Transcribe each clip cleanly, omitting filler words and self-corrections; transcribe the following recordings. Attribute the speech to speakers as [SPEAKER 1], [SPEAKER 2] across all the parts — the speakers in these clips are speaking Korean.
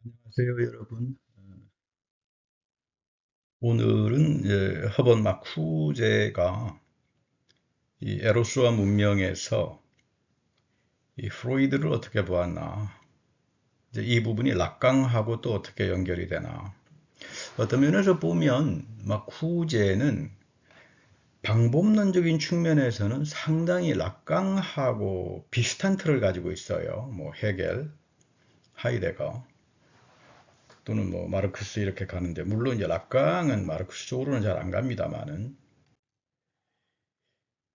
[SPEAKER 1] 안녕하세요, 여러분. 오늘은 허번 마쿠제가 이 에로스와 문명에서 이 프로이드를 어떻게 보았나, 이제 이 부분이 락강하고 또 어떻게 연결이 되나. 어떤 면에서 보면 마쿠제는 방법론적인 측면에서는 상당히 락강하고 비슷한 틀을 가지고 있어요. 뭐 헤겔, 하이데거 또는 뭐 마르크스 이렇게 가는데, 물론 이제 락강은 마르크스 쪽으로는 잘 안 갑니다만은.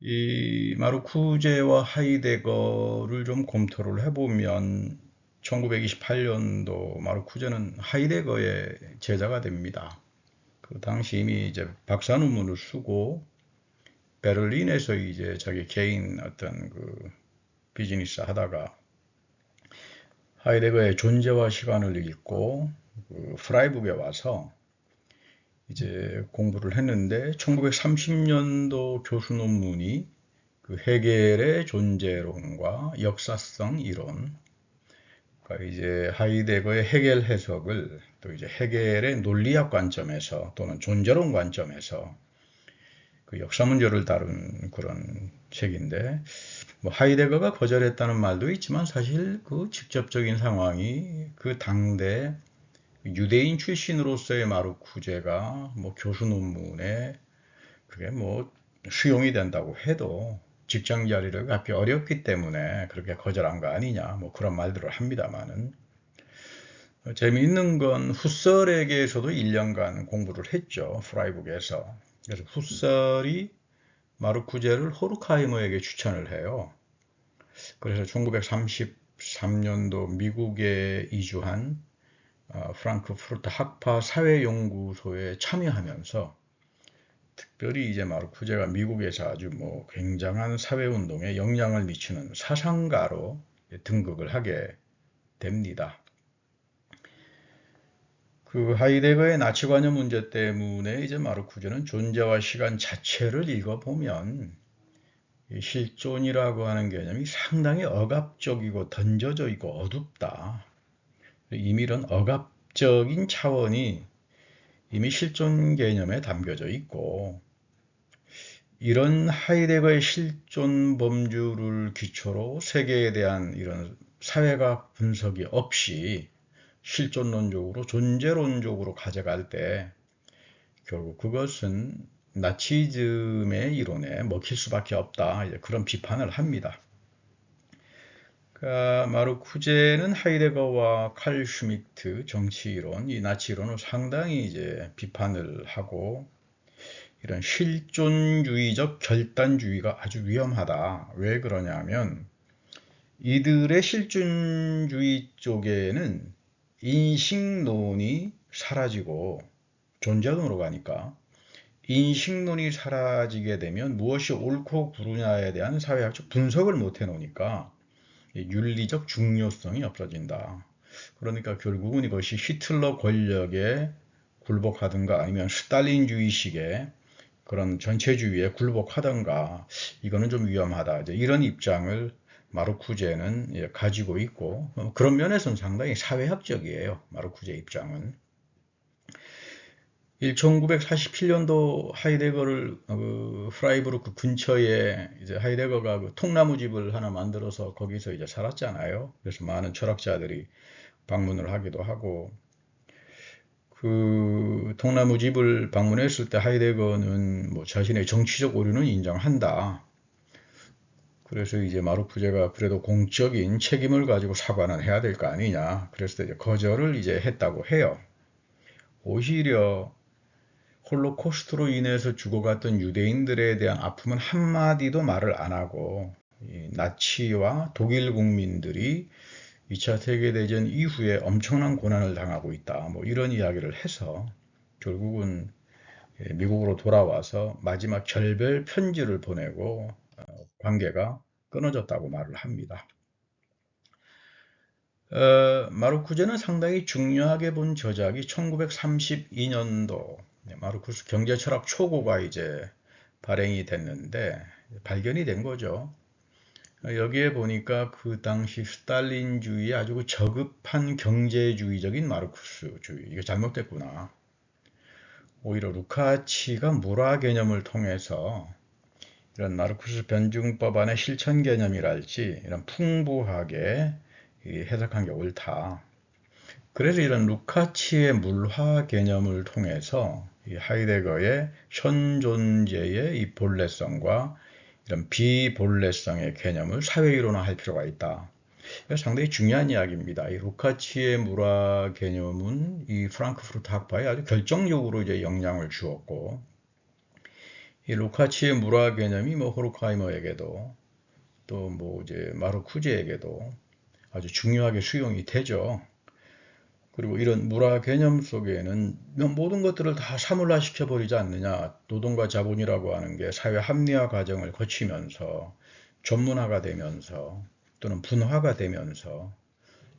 [SPEAKER 1] 이 마르쿠제와 하이데거를 좀 검토를 해보면 1928년도 마르쿠제는 하이데거의 제자가 됩니다. 그 당시 이미 이제 박사 논문을 쓰고 베를린에서 이제 자기 개인 어떤 그 비즈니스 하다가 하이데거의 존재와 시간을 읽고 그 프라이북에 와서 이제 공부를 했는데 1930년도 교수 논문이 그 헤겔의 존재론과 역사성 이론, 그러니까 이제 하이데거의 헤겔 해석을 또 이제 헤겔의 논리학 관점에서 또는 존재론 관점에서 그 역사 문제를 다룬 그런 책인데, 뭐 하이데거가 거절했다는 말도 있지만 사실 그 직접적인 상황이 그 당대 유대인 출신으로서의 마르쿠제가 뭐 교수 논문에 그게 뭐 수용이 된다고 해도 직장 자리를 갖기 어렵기 때문에 그렇게 거절한 거 아니냐, 뭐 그런 말들을 합니다만은, 재미있는 건 후설에게서도 1년간 공부를 했죠. 프라이북에서. 그래서 후설이 마르쿠제를 호르카이머에게 추천을 해요. 그래서 1933년도 미국에 이주한 프랑크푸르트 학파 사회연구소에 참여하면서 특별히 이제 마르쿠제가 미국에서 아주 뭐 굉장한 사회운동에 영향을 미치는 사상가로 등극을 하게 됩니다. 그 하이데거의 나치관여 문제 때문에 이제 마르쿠제는 존재와 시간 자체를 읽어보면 실존이라고 하는 개념이 상당히 억압적이고 던져져 있고 어둡다. 이미 이런 억압적인 차원이 이미 실존 개념에 담겨져 있고, 이런 하이데거의 실존 범주를 기초로 세계에 대한 이런 사회학 분석이 없이 실존론적으로 존재론적으로 가져갈 때 결국 그것은 나치즘의 이론에 먹힐 수밖에 없다, 이제 그런 비판을 합니다. 그러니까 마르쿠제는 하이데거와 칼 슈미트 정치이론, 이 나치이론을 상당히 이제 비판을 하고, 이런 실존주의적 결단주의가 아주 위험하다. 왜 그러냐면 이들의 실존주의 쪽에는 인식론이 사라지고 존재론으로 가니까, 인식론이 사라지게 되면 무엇이 옳고 그르냐에 대한 사회학적 분석을 못 해놓으니까 윤리적 중요성이 없어진다. 그러니까 결국은 이것이 히틀러 권력에 굴복하든가 아니면 스탈린주의식의 그런 전체주의에 굴복하던가, 이거는 좀 위험하다. 이제 이런 입장을 마르쿠제는 가지고 있고, 그런 면에서는 상당히 사회학적이에요. 마르쿠제 입장은. 1947년도 하이데거를 프라이부르크 근처에 이제 하이데거가 그 통나무집을 하나 만들어서 거기서 이제 살았잖아요. 그래서 많은 철학자들이 방문을 하기도 하고, 그 통나무집을 방문했을 때 하이데거는 뭐 자신의 정치적 오류는 인정한다. 그래서 이제 마르쿠제가 그래도 공적인 책임을 가지고 사과는 해야 될 거 아니냐. 그래서 이제 거절을 이제 했다고 해요. 오히려 홀로코스트로 인해서 죽어갔던 유대인들에 대한 아픔은 한마디도 말을 안 하고, 이 나치와 독일 국민들이 2차 세계대전 이후에 엄청난 고난을 당하고 있다. 뭐 이런 이야기를 해서 결국은 미국으로 돌아와서 마지막 결별 편지를 보내고 관계가 끊어졌다고 말을 합니다. 마르쿠제는 상당히 중요하게 본 저작이 1932년도 마르쿠스 경제철학 초고가 이제 발행이 됐는데, 발견이 된 거죠. 여기에 보니까 그 당시 스탈린주의의 아주 그 저급한 경제주의적인 마르크스주의, 이게 잘못됐구나. 오히려 루카치가 물화 개념을 통해서 이런 마르크스 변증법 안의 실천 개념이랄지 이런 풍부하게 해석한 게 옳다. 그래서 이런 루카치의 물화 개념을 통해서 이 하이데거의 현존재의 이 본래성과 이런 비본래성의 개념을 사회이론화할 필요가 있다. 이거 상당히 중요한 이야기입니다. 이 루카치의 물화 개념은 이 프랑크푸르트 학파에 아주 결정적으로 이제 영향을 주었고, 이 루카치의 물화 개념이 뭐 호르카이머에게도 또 뭐 이제 마르쿠제에게도 아주 중요하게 수용이 되죠. 그리고 이런 물화 개념 속에는 모든 것들을 다 사물화시켜 버리지 않느냐. 노동과 자본이라고 하는 게 사회 합리화 과정을 거치면서 전문화가 되면서 또는 분화가 되면서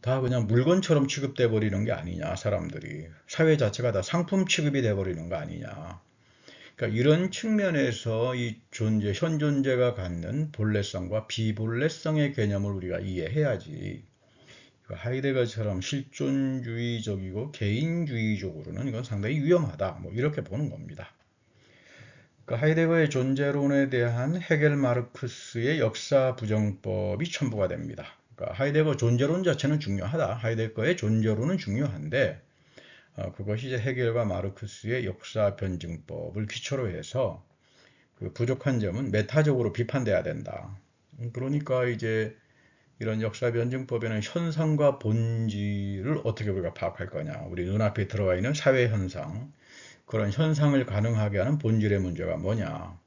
[SPEAKER 1] 다 그냥 물건처럼 취급돼 버리는 게 아니냐. 사람들이 사회 자체가 다 상품 취급이 돼 버리는 거 아니냐. 그러니까 이런 측면에서 이 존재, 현 존재가 갖는 본래성과 비본래성의 개념을 우리가 이해해야지. 하이데거처럼 실존주의적이고 개인주의적으로는 이건 상당히 위험하다. 뭐 이렇게 보는 겁니다. 하이데거의 존재론에 대한 헤겔 마르크스의 역사 부정법이 첨부가 됩니다. 하이데거 존재론 자체는 중요하다. 하이데거의 존재론은 중요한데 그것이 이제 헤겔과 마르크스의 역사 변증법을 기초로 해서 그 부족한 점은 메타적으로 비판돼야 된다. 그러니까 이제 이런 역사 변증법에는 현상과 본질을 어떻게 우리가 파악할 거냐. 우리 눈앞에 들어와 있는 사회 현상, 그런 현상을 가능하게 하는 본질의 문제가 뭐냐.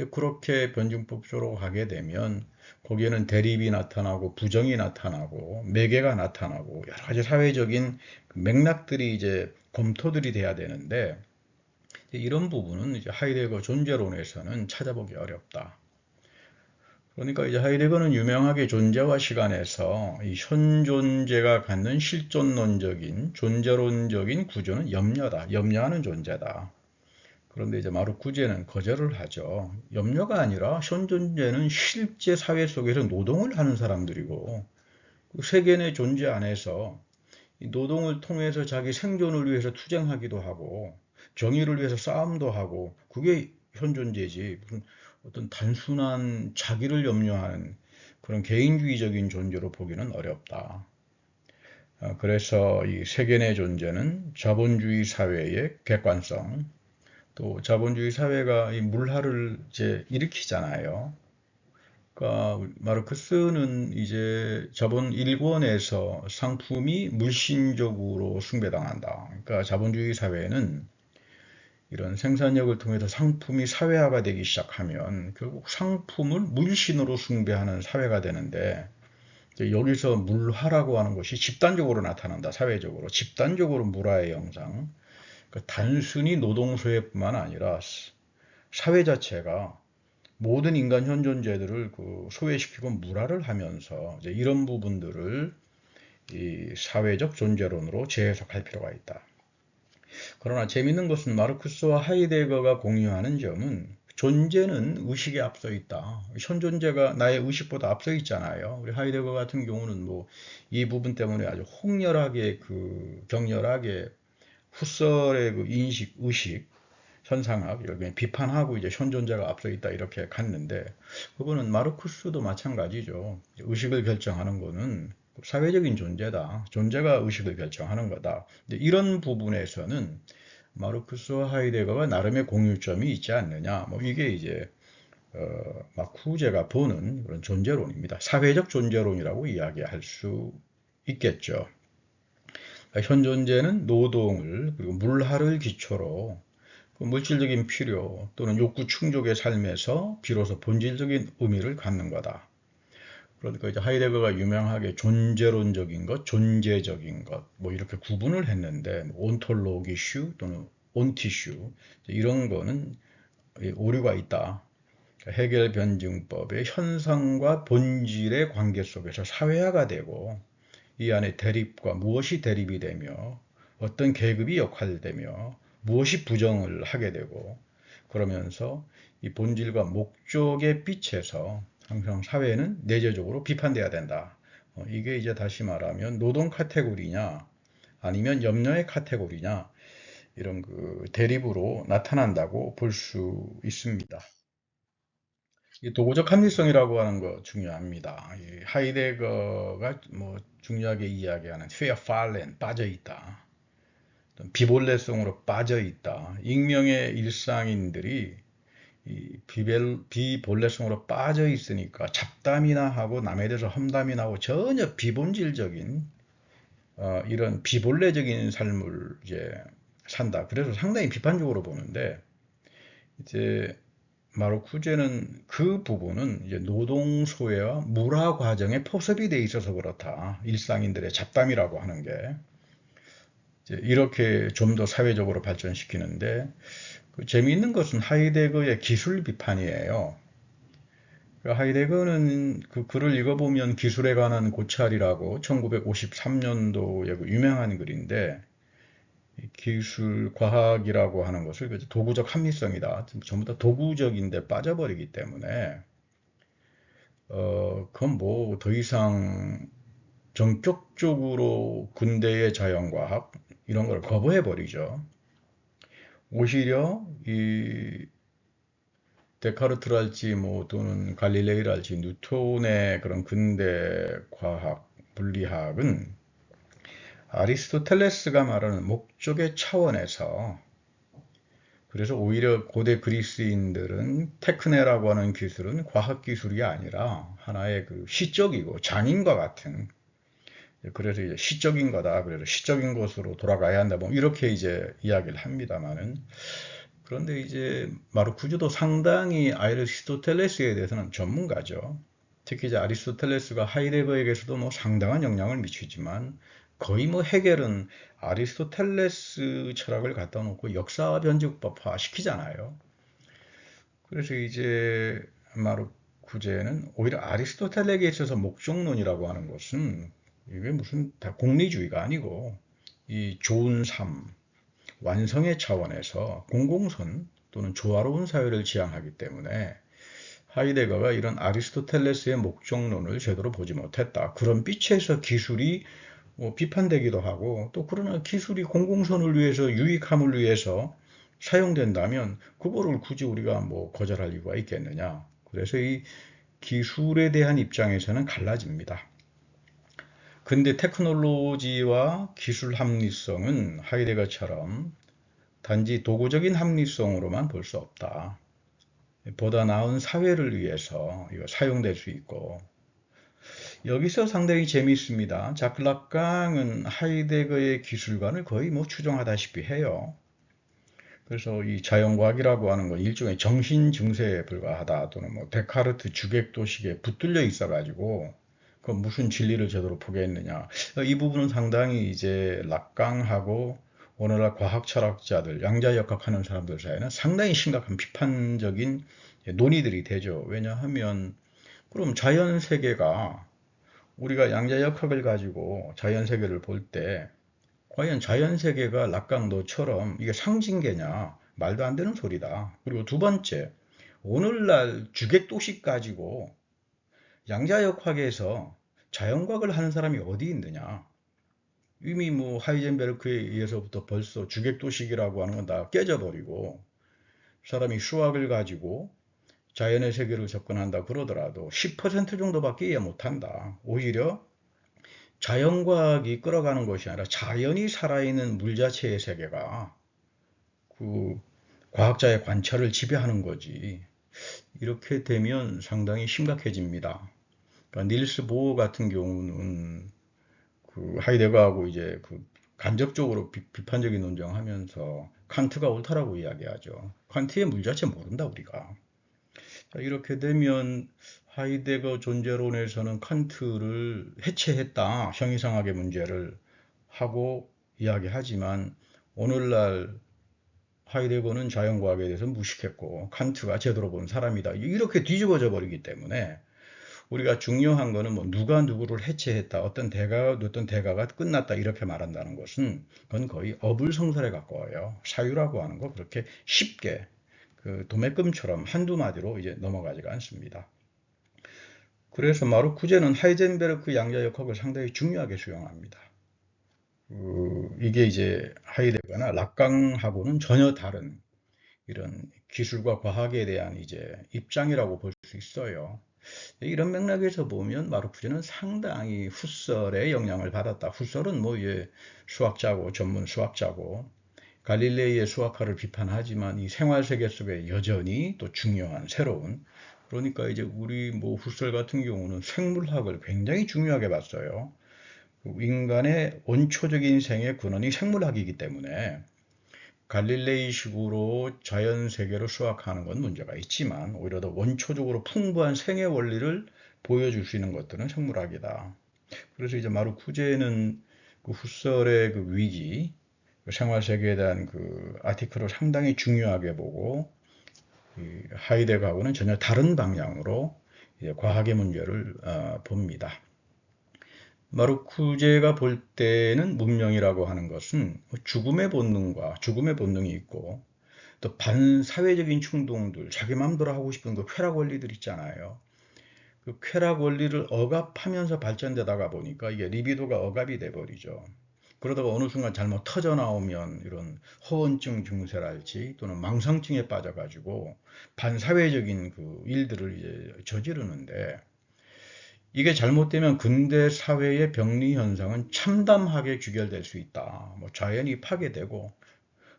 [SPEAKER 1] 그렇게 변증법적으로 가게 되면 거기에는 대립이 나타나고 부정이 나타나고 매개가 나타나고 여러 가지 사회적인 맥락들이 이제 검토들이 돼야 되는데 이런 부분은 이제 하이데거 존재론에서는 찾아보기 어렵다. 그러니까 이제 하이데거는 유명하게 존재와 시간에서 이 현존재가 갖는 실존론적인 존재론적인 구조는 염려다. 염려하는 존재다. 그런데 이제 마르쿠제는 거절을 하죠. 염려가 아니라 현존재는 실제 사회 속에서 노동을 하는 사람들이고 세계의 존재 안에서 노동을 통해서 자기 생존을 위해서 투쟁하기도 하고 정의를 위해서 싸움도 하고 그게 현존재지. 무슨 어떤 단순한 자기를 염려하는 그런 개인주의적인 존재로 보기는 어렵다. 그래서 이 세계 내 존재는 자본주의 사회의 객관성, 또 자본주의 사회가 이 물화를 이제 일으키잖아요. 그러니까 마르크스는 이제 자본 일권에서 상품이 물신적으로 숭배당한다. 그러니까 자본주의 사회는 이런 생산력을 통해서 상품이 사회화가 되기 시작하면 결국 상품을 물신으로 숭배하는 사회가 되는데 여기서 물화라고 하는 것이 집단적으로 나타난다. 사회적으로. 집단적으로 물화의 영상. 그러니까 단순히 노동소외뿐만 아니라 사회 자체가 모든 인간 현존재들을 소외시키고 물화를 하면서 이제 이런 부분들을 이 사회적 존재론으로 재해석할 필요가 있다. 그러나 재밌는 것은 마르크스와 하이데거가 공유하는 점은 존재는 의식에 앞서 있다. 현존재가 나의 의식보다 앞서 있잖아요. 우리 하이데거 같은 경우는 뭐 이 부분 때문에 아주 홍렬하게 격렬하게 후설의 인식, 의식, 현상학 여기 비판하고 이제 현존재가 앞서 있다 이렇게 갔는데 그거는 마르크스도 마찬가지죠. 의식을 결정하는 거는 사회적인 존재다. 존재가 의식을 결정하는 거다. 이런 부분에서는 마르크스와 하이데거가 나름의 공유점이 있지 않느냐. 뭐 이게 이제 마쿠제가 보는 그런 존재론입니다. 사회적 존재론이라고 이야기할 수 있겠죠. 현존재는 노동을 그리고 물화를 기초로 물질적인 필요 또는 욕구 충족의 삶에서 비로소 본질적인 의미를 갖는 거다. 그러니까 이제 하이데거가 유명하게 존재론적인 것, 존재적인 것, 뭐 이렇게 구분을 했는데 온톨로기슈 또는 온티슈 이런 거는 오류가 있다. 헤겔 변증법의 현상과 본질의 관계 속에서 사회화가 되고 이 안에 대립과 무엇이 대립이 되며 어떤 계급이 역할되며 무엇이 부정을 하게 되고 그러면서 이 본질과 목적의 빛에서 항상 사회는 내재적으로 비판돼야 된다. 이게 이제 다시 말하면 노동 카테고리냐 아니면 염려의 카테고리냐 이런 그 대립으로 나타난다고 볼 수 있습니다. 이 도구적 합리성이라고 하는 거 중요합니다. 이 하이데거가 뭐 중요하게 이야기하는 페어팔렌 빠져있다. 비본래성으로 빠져있다. 익명의 일상인들이 이 비본래성으로 빠져있으니까 잡담이나 하고 남에 대해서 험담이나 하고 전혀 비본질적인 이런 비본래적인 삶을 이제 산다. 그래서 상당히 비판적으로 보는데 이제 마르쿠제는 그 부분은 이제 노동 소외와 물화 과정에 포섭이 돼 있어서 그렇다. 일상인들의 잡담이라고 하는 게 이제 이렇게 좀 더 사회적으로 발전시키는데 그 재미있는 것은 하이데거의 기술 비판이에요. 그 하이데거는 그 글을 읽어보면 기술에 관한 고찰이라고 1953년도에 그 유명한 글인데 기술 과학이라고 하는 것을 도구적 합리성이다. 전부 다 도구적인데 빠져버리기 때문에 그건 뭐 더 이상 전격적으로 근대의 자연과학 이런 걸 거부해 버리죠. 오히려 이 데카르트랄지 뭐 또는 갈릴레이랄지 뉴턴의 그런 근대 과학 물리학은 아리스토텔레스가 말하는 목적의 차원에서 그래서 오히려 고대 그리스인들은 테크네라고 하는 기술은 과학 기술이 아니라 하나의 그 시적이고 장인과 같은 그래서 이제 시적인 거다. 그래서 시적인 것으로 돌아가야 한다. 뭐 이렇게 이제 이야기를 합니다만은 그런데 이제 마르쿠즈도 상당히 아리스토텔레스에 대해서는 전문가죠. 특히 이제 아리스토텔레스가 하이데거에게서도 뭐 상당한 영향을 미치지만 거의 뭐 해겔은 아리스토텔레스 철학을 갖다 놓고 역사 변증법화 시키잖아요. 그래서 이제 마르쿠제는 오히려 아리스토텔에게 있어서 목적론이라고 하는 것은 이게 무슨 다 공리주의가 아니고 이 좋은 삶, 완성의 차원에서 공공선 또는 조화로운 사회를 지향하기 때문에 하이데거가 이런 아리스토텔레스의 목적론을 제대로 보지 못했다. 그런 빛에서 기술이 뭐 비판되기도 하고 또 그러나 기술이 공공선을 위해서 유익함을 위해서 사용된다면 그거를 굳이 우리가 뭐 거절할 이유가 있겠느냐. 그래서 이 기술에 대한 입장에서는 갈라집니다. 근데 테크놀로지와 기술 합리성은 하이데거처럼 단지 도구적인 합리성으로만 볼 수 없다. 보다 나은 사회를 위해서 이거 사용될 수 있고 여기서 상당히 재미있습니다. 자크 락강은 하이데거의 기술관을 거의 뭐 추종하다시피 해요. 그래서 이 자연과학이라고 하는 건 일종의 정신 증세에 불과하다 또는 뭐 데카르트 주객도식에 붙들려 있어가지고 그 무슨 진리를 제대로 포기했느냐 이 부분은 상당히 이제 락강하고 오늘날 과학 철학자들 양자역학하는 사람들 사이에는 상당히 심각한 비판적인 논의들이 되죠. 왜냐하면 그럼 자연 세계가 우리가 양자역학을 가지고 자연 세계를 볼 때 과연 자연 세계가 락강도처럼 이게 상징계냐? 말도 안 되는 소리다. 그리고 두 번째, 오늘날 주객도식 가지고 양자역학에서 자연과학을 하는 사람이 어디 있느냐? 이미 뭐 하이젠베르크에 의해서부터 벌써 주객도식이라고 하는 건 다 깨져버리고 사람이 수학을 가지고 자연의 세계를 접근한다 그러더라도 10% 정도밖에 이해 못한다. 오히려 자연과학이 끌어가는 것이 아니라 자연이 살아있는 물 자체의 세계가 그 과학자의 관찰을 지배하는 거지. 이렇게 되면 상당히 심각해집니다. 그러니까 닐스 보어 같은 경우는 그 하이데거하고 이제 그 간접적으로 비판적인 논쟁하면서 칸트가 옳다라고 이야기하죠. 칸트의 물 자체 모른다 우리가. 이렇게 되면 하이데거 존재론에서는 칸트를 해체했다. 형이상학의 문제를 하고 이야기하지만 오늘날 하이데거는 자연과학에 대해서 무식했고 칸트가 제대로 본 사람이다. 이렇게 뒤집어져 버리기 때문에 우리가 중요한 거는 뭐 누가 누구를 해체했다. 어떤 대가가 끝났다. 이렇게 말한다는 것은 그건 거의 어불성설에 가까워요. 사유라고 하는 거 그렇게 쉽게 그 도매금처럼 한두 마디로 이제 넘어가지가 않습니다. 그래서 마르쿠제는 하이젠베르크 양자역학을 상당히 중요하게 수용합니다. 이게 이제 하이데거나 락강하고는 전혀 다른 이런 기술과 과학에 대한 이제 입장이라고 볼 수 있어요. 이런 맥락에서 보면 마르쿠제는 상당히 후설의 영향을 받았다. 후설은 뭐 수학자고 전문 수학자고 갈릴레이의 수학화를 비판하지만 이 생활 세계 속에 여전히 또 중요한 새로운, 그러니까 이제 우리 뭐 후설 같은 경우는 생물학을 굉장히 중요하게 봤어요. 인간의 원초적인 생의 근원이 생물학이기 때문에 갈릴레이식으로 자연 세계를 수학하는 건 문제가 있지만 오히려 더 원초적으로 풍부한 생의 원리를 보여줄 수 있는 것들은 생물학이다. 그래서 이제 마르쿠제는 그 후설의 그 위기, 그 생활 세계에 대한 그 아티클을 상당히 중요하게 보고 하이데거하고는 전혀 다른 방향으로 과학의 문제를 봅니다. 마르쿠제가 볼 때는 문명이라고 하는 것은 죽음의 본능과 죽음의 본능이 있고 또 반사회적인 충동들, 자기 마음대로 하고 싶은 그 쾌락 원리들 있잖아요. 그 쾌락 원리를 억압하면서 발전되다가 보니까 이게 리비도가 억압이 돼버리죠. 그러다가 어느 순간 잘못 터져 나오면 이런 허언증 증세랄지 또는 망상증에 빠져가지고 반사회적인 그 일들을 이제 저지르는데, 이게 잘못되면 근대 사회의 병리 현상은 참담하게 귀결될 수 있다. 뭐 자연이 파괴되고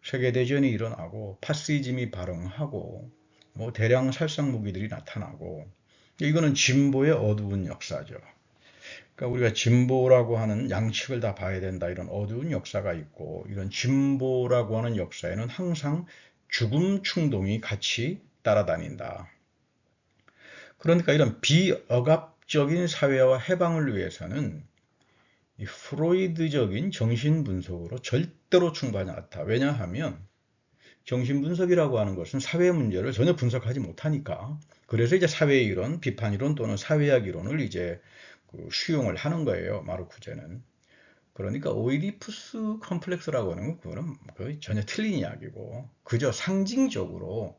[SPEAKER 1] 세계대전이 일어나고 파시즘이 발흥하고 뭐 대량 살상 무기들이 나타나고, 이거는 진보의 어두운 역사죠. 그러니까 우리가 진보라고 하는 양측을 다 봐야 된다, 이런 어두운 역사가 있고, 이런 진보라고 하는 역사에는 항상 죽음 충동이 같이 따라다닌다. 그러니까 이런 비억압적인 사회와 해방을 위해서는 이 프로이드적인 정신분석으로 절대로 충분하지 않다. 왜냐하면 정신분석이라고 하는 것은 사회 문제를 전혀 분석하지 못하니까. 그래서 이제 사회이론, 비판이론 또는 사회학 이론을 이제 수용을 하는 거예요, 마르쿠제는. 그러니까 오이디푸스 컴플렉스라고 하는 건 그거는 거의 전혀 틀린 이야기고, 그저 상징적으로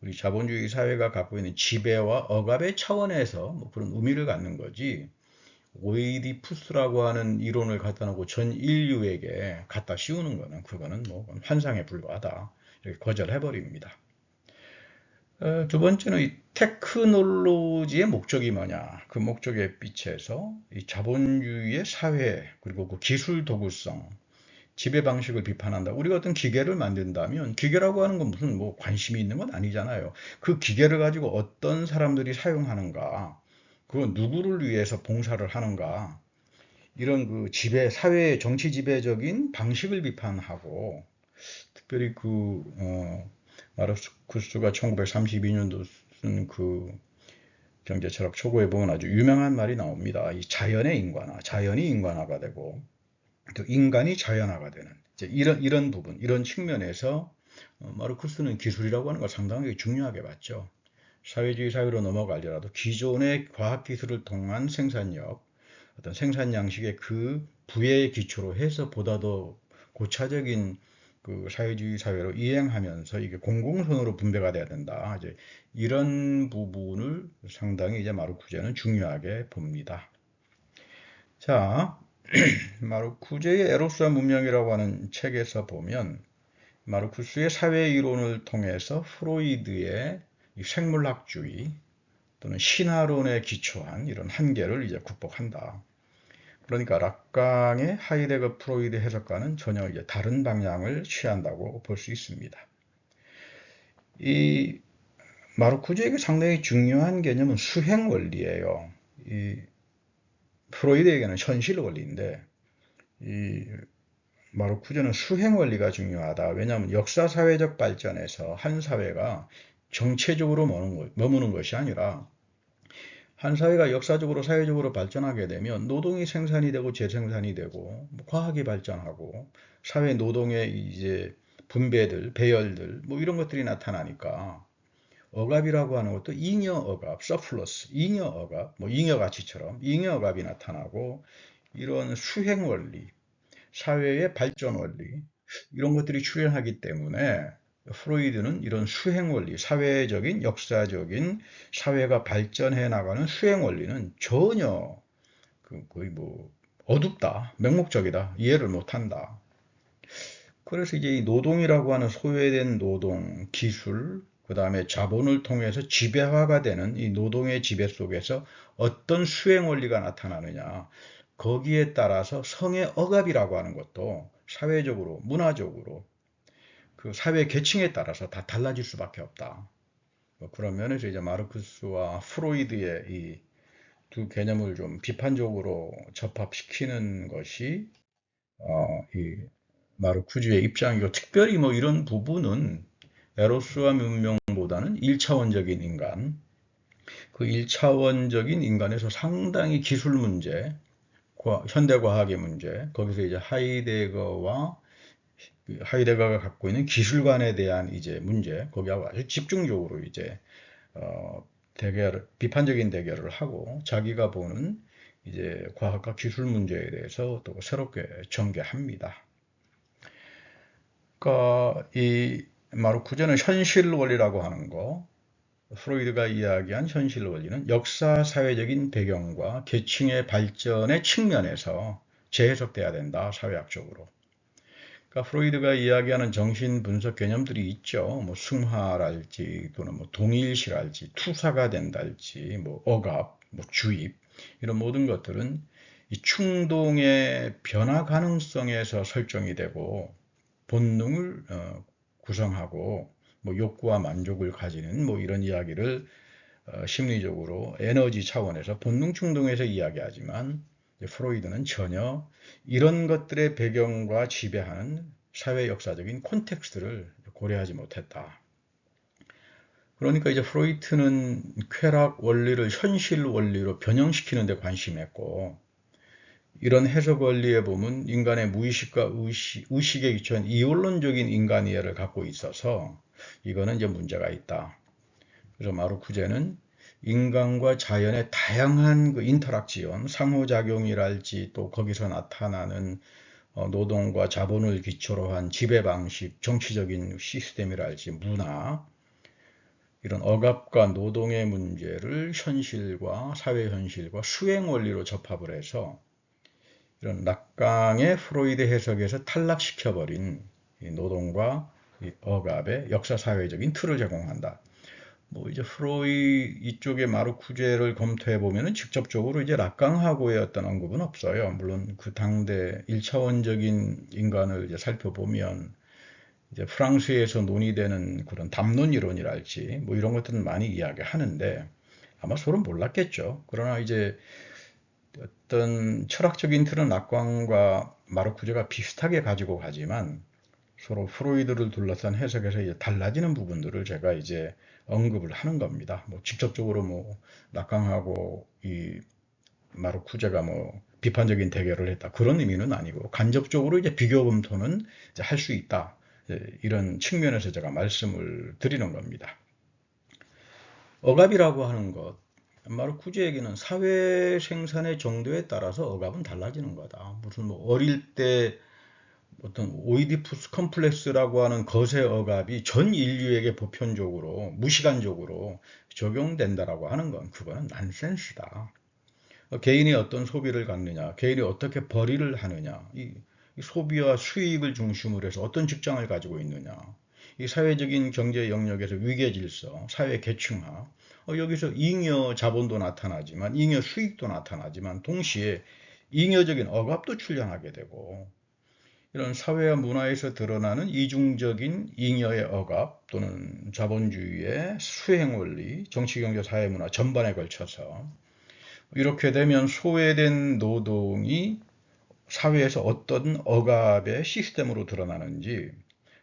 [SPEAKER 1] 우리 자본주의 사회가 갖고 있는 지배와 억압의 차원에서 뭐 그런 의미를 갖는 거지, 오이디푸스라고 하는 이론을 갖다 놓고 전 인류에게 갖다 씌우는 거는 그거는 뭐 환상에 불과하다, 이렇게 거절해 버립니다. 두 번째는 이 테크놀로지의 목적이 뭐냐, 그 목적에 비춰서 이 자본주의의 사회 그리고 그 기술 도구성 지배 방식을 비판한다. 우리가 어떤 기계를 만든다면 기계라고 하는 건 무슨 뭐 관심이 있는 건 아니잖아요. 그 기계를 가지고 어떤 사람들이 사용하는가, 그건 누구를 위해서 봉사를 하는가, 이런 그 지배, 사회의 정치 지배적인 방식을 비판하고, 특별히 마르쿠스가 1932년도 쓴 그 경제철학 초고에 보면 아주 유명한 말이 나옵니다. 이 자연의 인간화, 자연이 인간화가 되고 또 인간이 자연화가 되는 이제 이런 부분, 이런 측면에서 마르쿠스는 기술이라고 하는 걸 상당히 중요하게 봤죠. 사회주의 사회로 넘어가려라도 기존의 과학기술을 통한 생산력, 어떤 생산 양식의 그 부의 기초로 해서 보다 더 고차적인 그 사회주의 사회로 이행하면서 이게 공공선으로 분배가 돼야 된다. 이제 이런 부분을 상당히 이제 마르쿠제는 중요하게 봅니다. 자, 마르쿠제의 에로스와 문명이라고 하는 책에서 보면 마르쿠스의 사회 이론을 통해서 프로이드의 생물학주의 또는 신화론에 기초한 이런 한계를 이제 극복한다. 그러니까 락강의 하이데거 프로이드 해석과는 전혀 이제 다른 방향을 취한다고 볼 수 있습니다. 이 마르쿠제에게 상당히 중요한 개념은 수행 원리예요. 이 프로이드에게는 현실 원리인데 이 마르쿠제는 수행 원리가 중요하다. 왜냐하면 역사 사회적 발전에서 한 사회가 정체적으로 머무는 것이 아니라 한 사회가 역사적으로 사회적으로 발전하게 되면 노동이 생산이 되고 재생산이 되고 과학이 발전하고 사회 노동의 이제 분배들, 배열들 뭐 이런 것들이 나타나니까 억압이라고 하는 것도 잉여 억압, 서플러스, 잉여 억압, 뭐 잉여 가치처럼 잉여 억압이 나타나고, 이런 수행 원리, 사회의 발전 원리, 이런 것들이 출현하기 때문에 프로이드는 이런 수행 원리, 사회적인, 역사적인 사회가 발전해 나가는 수행 원리는 전혀 거의 뭐 어둡다, 맹목적이다, 이해를 못한다. 그래서 이제 이 노동이라고 하는 소외된 노동, 기술, 그 다음에 자본을 통해서 지배화가 되는 이 노동의 지배 속에서 어떤 수행 원리가 나타나느냐. 거기에 따라서 성의 억압이라고 하는 것도 사회적으로, 문화적으로, 그 사회 계층에 따라서 다 달라질 수밖에 없다. 뭐 그런 면에서 이제 마르크스와 프로이드의 이 두 개념을 좀 비판적으로 접합시키는 것이 이 마르크주의 입장이고, 특별히 뭐 이런 부분은 에로스와 문명보다는 1차원적인 인간, 그 1차원적인 인간에서 상당히 기술 문제, 현대과학의 문제, 거기서 이제 하이데거가 갖고 있는 기술관에 대한 이제 문제, 거기하고 아주 집중적으로 이제 비판적인 대결을 하고, 자기가 보는 이제 과학과 기술 문제에 대해서 또 새롭게 전개합니다. 그러니까 이 마르쿠제는 현실 원리라고 하는 거, 프로이드가 이야기한 현실 원리는 역사 사회적인 배경과 계층의 발전의 측면에서 재해석돼야 된다, 사회학적으로. 그러니까 프로이드가 이야기하는 정신 분석 개념들이 있죠. 뭐 승화랄지 또는 뭐 동일시랄지 투사가 된달지 뭐 억압, 뭐 주입, 이런 모든 것들은 이 충동의 변화 가능성에서 설정이 되고 본능을 구성하고 뭐 욕구와 만족을 가지는 뭐 이런 이야기를 심리적으로 에너지 차원에서 본능 충동에서 이야기하지만, 프로이드는 전혀 이런 것들의 배경과 지배하는 사회 역사적인 콘텍스트를 고려하지 못했다. 그러니까 이제 프로이트는 쾌락 원리를 현실 원리로 변형시키는 데 관심했고, 이런 해석 원리에 보면 인간의 무의식과 의식에 기초한 이원론적인 인간 이해를 갖고 있어서 이거는 이제 문제가 있다. 그래서 마르쿠제는 인간과 자연의 다양한 그 인터랙션, 상호작용이랄지 또 거기서 나타나는 노동과 자본을 기초로 한 지배 방식, 정치적인 시스템이랄지 문화, 이런 억압과 노동의 문제를 현실과 사회 현실과 수행 원리로 접합을 해서 이런 낙강의 프로이드 해석에서 탈락시켜버린 이 노동과 이 억압의 역사 사회적인 틀을 제공한다. 뭐 이제 이쪽의 마르쿠제를 검토해 보면은 직접적으로 이제 락강하고의 어떤 언급은 없어요. 물론 그 당대 1차원적인 인간을 이제 살펴보면 이제 프랑스에서 논의되는 그런 담론 이론이랄지 뭐 이런 것들은 많이 이야기하는데 아마 서로 몰랐겠죠. 그러나 이제 어떤 철학적인 틀은 락강과 마르쿠제가 비슷하게 가지고 가지만 서로 프로이드를 둘러싼 해석에서 이제 달라지는 부분들을 제가 이제 언급을 하는 겁니다. 뭐 직접적으로 뭐 락강하고 이 마르쿠제가 뭐 비판적인 대결을 했다, 그런 의미는 아니고 간접적으로 이제 비교 검토는 할 수 있다, 이런 측면에서 제가 말씀을 드리는 겁니다. 억압이라고 하는 것, 마르쿠제에게는 사회 생산의 정도에 따라서 억압은 달라지는 거다. 무슨 뭐 어릴 때 어떤 오이디푸스 컴플렉스라고 하는 거세 억압이 전 인류에게 보편적으로 무시간적으로 적용된다라고 하는 건 그거는 난센스다. 개인이 어떤 소비를 갖느냐, 개인이 어떻게 벌이를 하느냐, 이 소비와 수익을 중심으로 해서 어떤 직장을 가지고 있느냐, 이 사회적인 경제 영역에서 위계 질서, 사회 계층화, 여기서 잉여 자본도 나타나지만 잉여 수익도 나타나지만 동시에 잉여적인 억압도 출현하게 되고, 이런 사회와 문화에서 드러나는 이중적인 잉여의 억압 또는 자본주의의 수행 원리, 정치, 경제, 사회, 문화 전반에 걸쳐서 이렇게 되면 소외된 노동이 사회에서 어떤 억압의 시스템으로 드러나는지,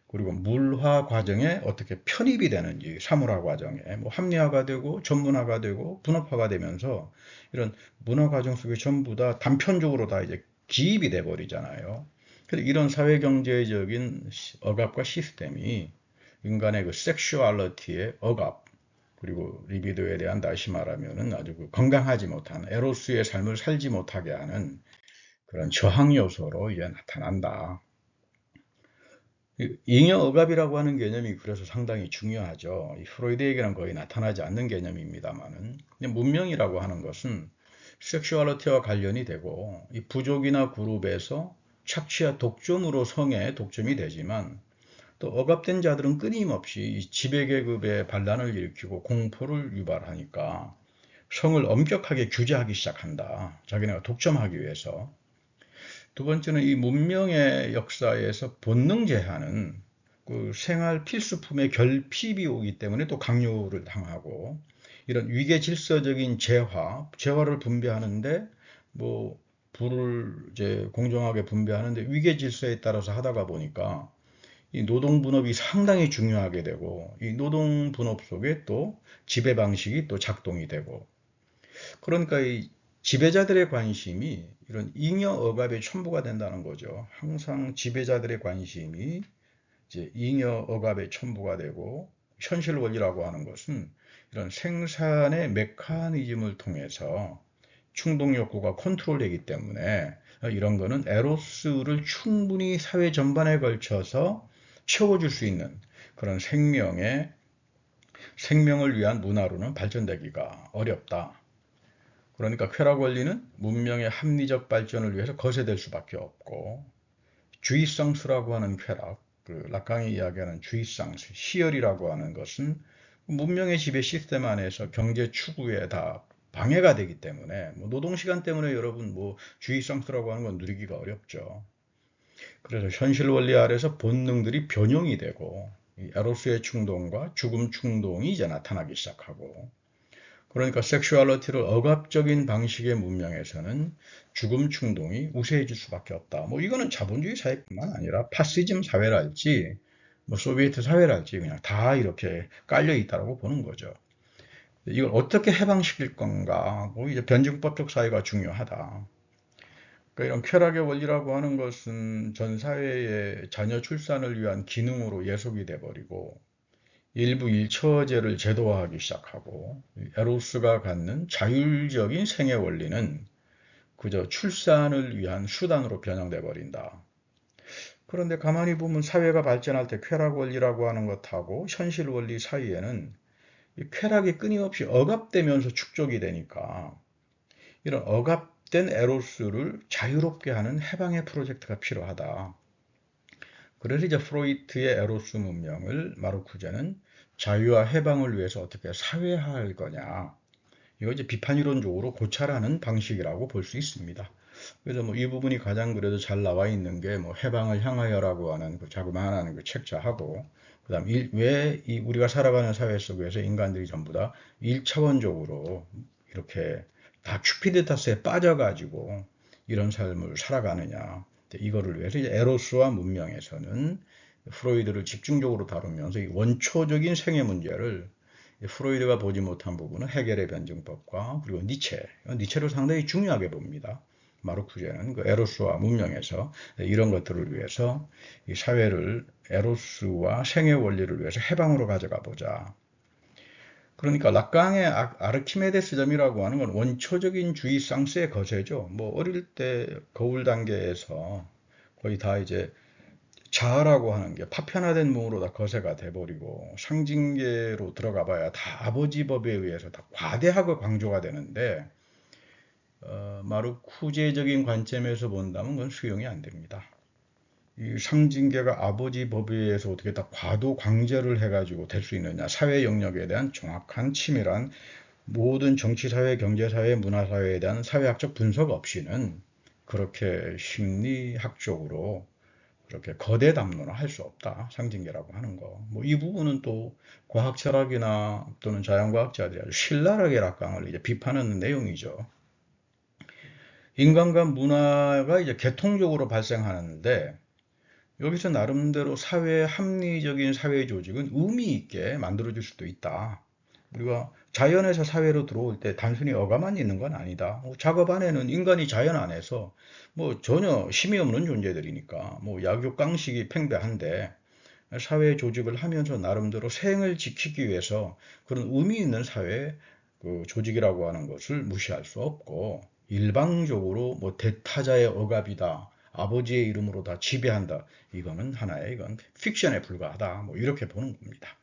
[SPEAKER 1] 그리고 물화 과정에 어떻게 편입이 되는지, 사물화 과정에 뭐 합리화가 되고 전문화가 되고 분업화가 되면서 이런 문화 과정 속에 전부 다 단편적으로 다 이제 기입이 돼 버리잖아요. 그래서 이런 사회 경제적인 억압과 시스템이 인간의 그 섹슈얼리티의 억압, 그리고 리비도에 대한, 다시 말하면은 아주 그 건강하지 못한 에로스의 삶을 살지 못하게 하는 그런 저항 요소로 이제 나타난다. 잉여 억압이라고 하는 개념이 그래서 상당히 중요하죠. 이 프로이드에게는 거의 나타나지 않는 개념입니다만은, 문명이라고 하는 것은 섹슈얼리티와 관련이 되고, 이 부족이나 그룹에서 착취와 독점으로 성에 독점이 되지만, 또 억압된 자들은 끊임없이 이 지배계급의 반란을 일으키고 공포를 유발하니까 성을 엄격하게 규제하기 시작한다. 자기네가 독점하기 위해서. 두 번째는 이 문명의 역사에서 본능 제한은 그 생활 필수품의 결핍이 오기 때문에 또 강요를 당하고, 이런 위계 질서적인 재화를 분배하는데 뭐 부를 이제 공정하게 분배하는데 위계 질서에 따라서 하다가 보니까 이 노동 분업이 상당히 중요하게 되고, 이 노동 분업 속에 또 지배 방식이 또 작동이 되고, 그러니까 이 지배자들의 관심이 이런 잉여 억압의 첨부가 된다는 거죠. 항상 지배자들의 관심이 이제 잉여 억압의 첨부가 되고, 현실 원리라고 하는 것은 이런 생산의 메커니즘을 통해서 충동 욕구가 컨트롤되기 때문에, 이런 거는 에로스를 충분히 사회 전반에 걸쳐서 채워줄 수 있는 그런 생명을 위한 문화로는 발전되기가 어렵다. 그러니까 쾌락 원리는 문명의 합리적 발전을 위해서 거세될 수밖에 없고, 주의상수라고 하는 쾌락, 그 락강이 이야기하는 주의상수, 희열이라고 하는 것은 문명의 지배 시스템 안에서 경제 추구에 다 방해가 되기 때문에, 뭐 노동시간 때문에 여러분 뭐 주의상수라고 하는 건 누리기가 어렵죠. 그래서 현실 원리 아래서 본능들이 변형이 되고, 이 에로스의 충동과 죽음 충동이 이제 나타나기 시작하고, 그러니까 섹슈얼리티를 억압적인 방식의 문명에서는 죽음 충동이 우세해질 수밖에 없다. 뭐 이거는 자본주의 사회뿐만 아니라 파시즘 사회랄지 뭐 소비에트 사회랄지 그냥 다 이렇게 깔려 있다고 보는 거죠. 이걸 어떻게 해방시킬 건가? 뭐 이제 변증법적 사회가 중요하다. 그러니까 이런 쾌락의 원리라고 하는 것은 전 사회의 자녀 출산을 위한 기능으로 예속이 돼버리고, 일부 일처제를 제도화하기 시작하고, 에로스가 갖는 자율적인 생애 원리는 그저 출산을 위한 수단으로 변형돼 버린다. 그런데 가만히 보면 사회가 발전할 때 쾌락 원리라고 하는 것하고 현실 원리 사이에는 이 쾌락이 끊임없이 억압되면서 축적이 되니까, 이런 억압된 에로스를 자유롭게 하는 해방의 프로젝트가 필요하다. 그래서 이제 프로이트의 에로스 문명을 마르쿠제는 자유와 해방을 위해서 어떻게 사회화할 거냐, 이거 이제 비판이론적으로 고찰하는 방식이라고 볼 수 있습니다. 그래서 뭐 이 부분이 가장 그래도 잘 나와 있는 게 뭐 해방을 향하여라고 하는 그 자그마한 그 책자하고, 그다음 왜 우리가 살아가는 사회 속에서 인간들이 전부 다 1차원적으로 이렇게 다 큐피드타스에 빠져가지고 이런 삶을 살아가느냐, 이거를 위해서 이제 에로스와 문명에서는 프로이드를 집중적으로 다루면서 이 원초적인 생애 문제를, 프로이드가 보지 못한 부분은 헤겔의 변증법과 그리고 니체를 상당히 중요하게 봅니다. 마르쿠제는 그 에로스와 문명에서 이런 것들을 위해서 이 사회를 에로스와 생애 원리를 위해서 해방으로 가져가 보자. 그러니까 락강의 아르키메데스점이라고 하는 건 원초적인 주의 상스의 거세죠. 뭐 어릴 때 거울 단계에서 거의 다 이제 자아라고 하는 게 파편화된 몸으로 다 거세가 돼버리고, 상징계로 들어가 봐야 다 아버지 법에 의해서 다 과대하고 강조가 되는데, 마르쿠제적인 관점에서 본다면 그건 수용이 안 됩니다. 이 상징계가 아버지 법에 의해서 어떻게 다 과도 강제를 해가지고 될 수 있느냐, 사회 영역에 대한 정확한 치밀한 모든 정치사회, 경제사회, 문화사회에 대한 사회학적 분석 없이는 그렇게 심리학적으로 그렇게 거대 담론을 할 수 없다. 상징계라고 하는 거. 뭐 이 부분은 또 과학 철학이나 또는 자연과학자들이 아주 신랄하게 락강을 이제 비판하는 내용이죠. 인간과 문화가 이제 계통적으로 발생하는데, 여기서 나름대로 합리적인 사회 조직은 의미 있게 만들어질 수도 있다. 우리가 자연에서 사회로 들어올 때 단순히 어가만 있는 건 아니다. 작업 안에는 인간이 자연 안에서 뭐 전혀 힘이 없는 존재들이니까 뭐 약육강식이 팽배한데, 사회 조직을 하면서 나름대로 생을 지키기 위해서 그런 의미 있는 사회 그 조직이라고 하는 것을 무시할 수 없고, 일방적으로 뭐 대타자의 억압이다, 아버지의 이름으로 다 지배한다. 이거는 하나의 이건 픽션에 불과하다. 뭐 이렇게 보는 겁니다.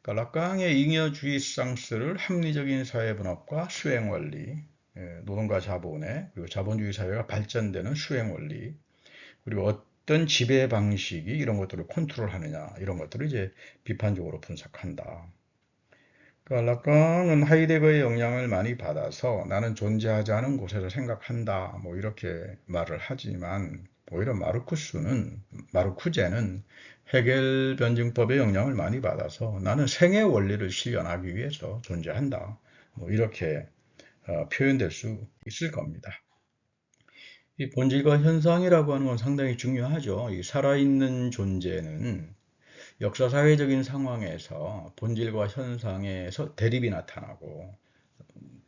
[SPEAKER 1] 그러니까 락강의 잉여주의 스상스를 합리적인 사회분업과 수행원리, 노동과 자본의 그리고 자본주의 사회가 발전되는 수행원리, 그리고 어떤 지배 방식이 이런 것들을 컨트롤하느냐 이런 것들을 이제 비판적으로 분석한다. 그러니까 락강은 하이데거의 영향을 많이 받아서 나는 존재하지 않은 곳에서 생각한다 뭐 이렇게 말을 하지만 오히려 마르쿠제는 헤겔 변증법의 영향을 많이 받아서 나는 생의 원리를 실현하기 위해서 존재한다 뭐 이렇게 표현될 수 있을 겁니다. 이 본질과 현상이라고 하는 건 상당히 중요하죠. 이 살아있는 존재는 역사사회적인 상황에서 본질과 현상에서 대립이 나타나고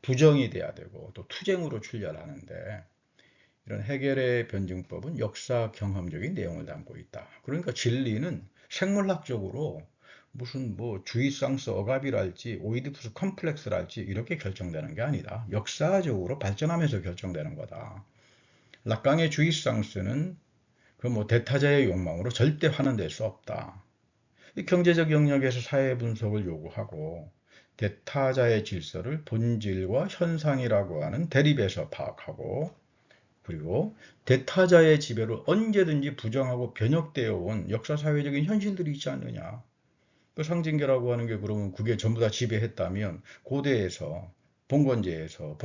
[SPEAKER 1] 부정이 돼야 되고 또 투쟁으로 출현하는데 이런 헤겔의 변증법은 역사 경험적인 내용을 담고 있다. 그러니까 진리는 생물학적으로 무슨 뭐 주의상스 억압이랄지 오이디푸스 컴플렉스랄지 이렇게 결정되는 게 아니다. 역사적으로 발전하면서 결정되는 거다. 락강의 주의상스는 그 뭐 대타자의 욕망으로 절대 환원될 수 없다. 경제적 영역에서 사회 분석을 요구하고 대타자의 질서를 본질과 현상이라고 하는 대립에서 파악하고 그리고 대타자의 지배를 언제든지 부정하고 변혁되어 온 역사사회적인 현실들이 있지 않느냐. 그 상징계라고 하는 게 그러면 그게 전부 다 지배했다면 고대에서 봉건제에서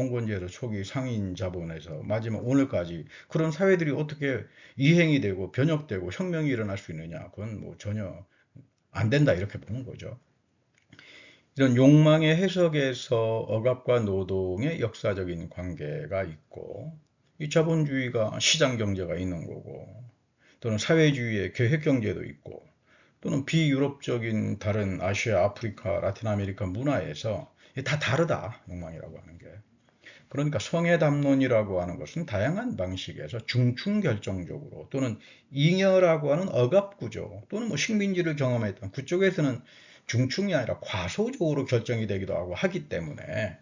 [SPEAKER 1] 초기 상인 자본에서 마지막 오늘까지 그런 사회들이 어떻게 이행이 되고 변혁되고 혁명이 일어날 수 있느냐. 그건 뭐 전혀 안 된다 이렇게 보는 거죠. 이런 욕망의 해석에서 억압과 노동의 역사적인 관계가 있고 이 자본주의가 시장 경제가 있는 거고 또는 사회주의의 계획 경제도 있고 또는 비유럽적인 다른 아시아, 아프리카, 라틴 아메리카 문화에서 다 다르다 욕망이라고 하는 게. 그러니까 성의 담론이라고 하는 것은 다양한 방식에서 중충결정적으로 또는 잉여라고 하는 억압구조 또는 뭐 식민지를 경험했던 그쪽에서는 중충이 아니라 과소적으로 결정이 되기도 하고 하기 때문에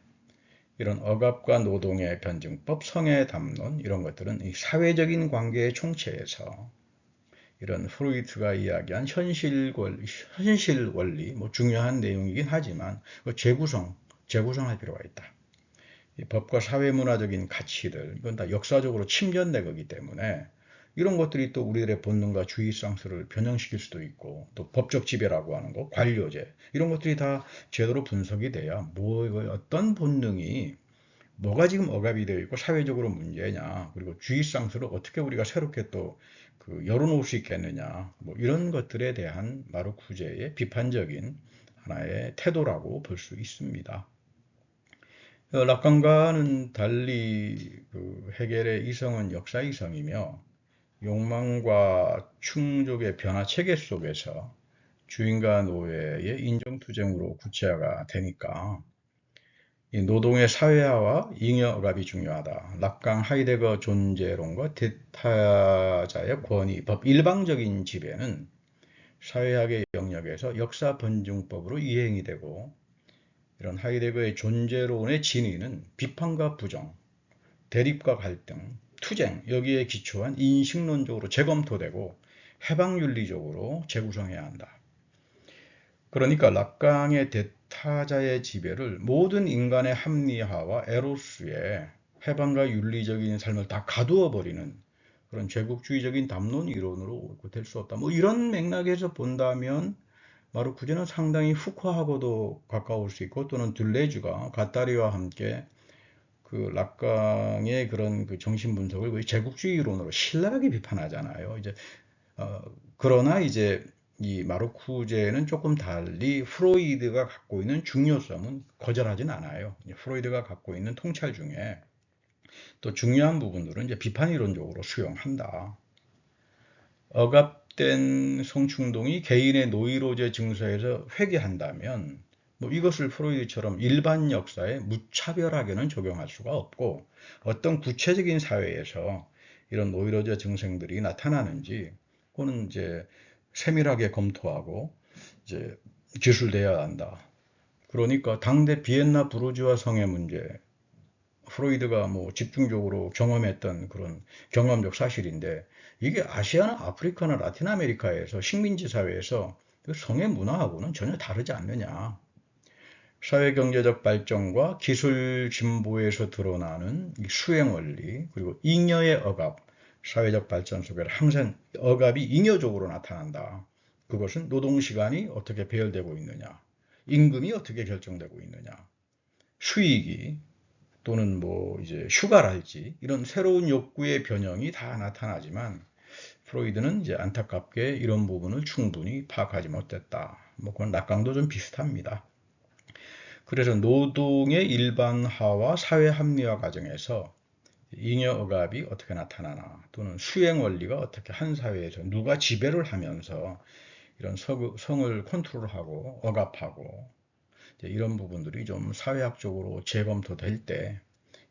[SPEAKER 1] 이런 억압과 노동의 변증법, 성의 담론 이런 것들은 이 사회적인 관계의 총체에서 이런 프로이트가 이야기한 현실 원리, 뭐 중요한 내용이긴 하지만 재구성할 필요가 있다. 법과 사회문화적인 가치들, 이건 다 역사적으로 침전된 거기 때문에 이런 것들이 또 우리들의 본능과 주의상스를 변형시킬 수도 있고 또 법적 지배라고 하는 거, 관료제 이런 것들이 다 제대로 분석이 돼야 어떤 본능이 뭐가 지금 억압이 되어 있고 사회적으로 문제냐 그리고 주의상스를 어떻게 우리가 새롭게 또 열어놓을 수 있겠느냐 뭐 이런 것들에 대한 마르쿠제의 비판적인 하나의 태도라고 볼 수 있습니다. 락강과는 달리 헤겔의 이성은 역사 이성이며 욕망과 충족의 변화 체계 속에서 주인과 노예의 인정투쟁으로 구체화가 되니까 이 노동의 사회화와 잉여 억압이 중요하다. 락강 하이데거 존재론과 대타자의 권위, 법 일방적인 지배는 사회학의 영역에서 역사 번증법으로 이행이 되고 이런 하이데거의 존재론의 진위는 비판과 부정, 대립과 갈등, 투쟁 여기에 기초한 인식론적으로 재검토되고 해방윤리적으로 재구성해야 한다. 그러니까 락강의 대타자의 지배를 모든 인간의 합리화와 에로스의 해방과 윤리적인 삶을 다 가두어 버리는 그런 제국주의적인 담론 이론으로 될 수 없다. 뭐 이런 맥락에서 본다면 마르쿠제는 상당히 푸코하고도 가까울 수 있고 또는 둘레주가 가타리와 함께 그 락강의 그런 그 정신 분석을 거의 제국주의 이론으로 신랄하게 비판하잖아요. 그러나 이제 이 마르쿠제는 조금 달리 프로이드가 갖고 있는 중요성은 거절하진 않아요. 프로이드가 갖고 있는 통찰 중에 또 중요한 부분들은 이제 비판 이론적으로 수용한다. 억압된 성충동이 개인의 노이로제 증서에서 회귀한다면 뭐 이것을 프로이드처럼 일반 역사에 무차별하게는 적용할 수가 없고 어떤 구체적인 사회에서 이런 노이로제 증상들이 나타나는지 그거는 이제 세밀하게 검토하고 이제 기술돼야 한다. 그러니까 당대 비엔나 부르주아 성의 문제 프로이드가 뭐 집중적으로 경험했던 그런 경험적 사실인데 이게 아시아나 아프리카나 라틴 아메리카에서 식민지 사회에서 성의 문화하고는 전혀 다르지 않느냐. 사회경제적 발전과 기술 진보에서 드러나는 수행 원리, 그리고 잉여의 억압, 사회적 발전 속에 항상 억압이 잉여적으로 나타난다. 그것은 노동시간이 어떻게 배열되고 있느냐, 임금이 어떻게 결정되고 있느냐, 수익이 또는 뭐 이제 휴가랄지 이런 새로운 욕구의 변형이 다 나타나지만 프로이드는 이제 안타깝게 이런 부분을 충분히 파악하지 못했다. 뭐 그건 낙광도 좀 비슷합니다. 그래서 노동의 일반화와 사회 합리화 과정에서 잉여 억압이 어떻게 나타나나 또는 수행 원리가 어떻게 한 사회에서 누가 지배를 하면서 이런 성을 컨트롤하고 억압하고 이런 부분들이 좀 사회학적으로 재검토될 때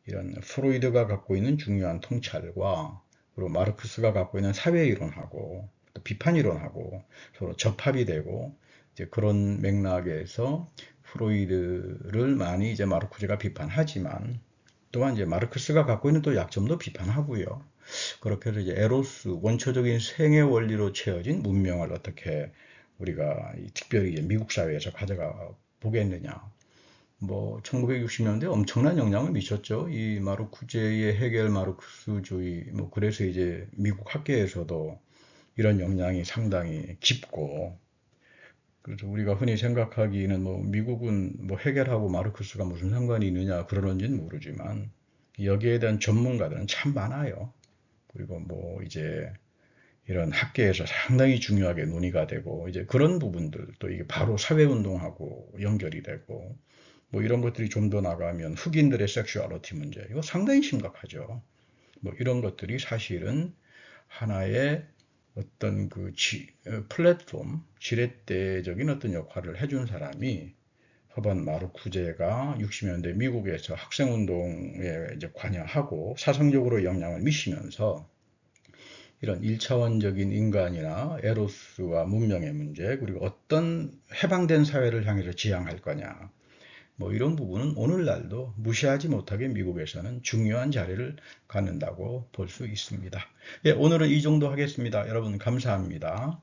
[SPEAKER 1] 이런 프로이드가 갖고 있는 중요한 통찰과 그리고 마르크스가 갖고 있는 사회이론하고 또 비판이론하고 서로 접합이 되고 이제 그런 맥락에서 프로이드를 많이 이제 마르쿠제가 비판하지만 또한 이제 마르크스가 갖고 있는 또 약점도 비판하고요. 그렇게 해서 이제 에로스 원초적인 생애 원리로 채워진 문명을 어떻게 우리가 특별히 이제 미국 사회에서 가져가 보겠느냐. 뭐 1960년대 엄청난 영향을 미쳤죠. 이 마르쿠제의 헤겔 마르크스주의 뭐 그래서 이제 미국 학계에서도 이런 영향이 상당히 깊고 그래서 우리가 흔히 생각하기에는 뭐 미국은 뭐 헤겔하고 마르크스가 무슨 상관이 있느냐 그러는지는 모르지만 여기에 대한 전문가들은 참 많아요. 그리고 뭐 이제 이런 학계에서 상당히 중요하게 논의가 되고 이제 그런 부분들 또 이게 바로 사회운동하고 연결이 되고 뭐 이런 것들이 좀 더 나가면 흑인들의 섹슈얼리티 문제 이거 상당히 심각하죠. 뭐 이런 것들이 사실은 하나의 어떤 그 플랫폼 지렛대적인 어떤 역할을 해준 사람이 허번 마르쿠제가 60년대 미국에서 학생운동에 이제 관여하고 사상적으로 영향을 미치면서 이런 1차원적인 인간이나 에로스와 문명의 문제 그리고 어떤 해방된 사회를 향해서 지향할 거냐 뭐 이런 부분은 오늘날도 무시하지 못하게 미국에서는 중요한 자리를 갖는다고 볼 수 있습니다. 예, 오늘은 이 정도 하겠습니다. 여러분 감사합니다.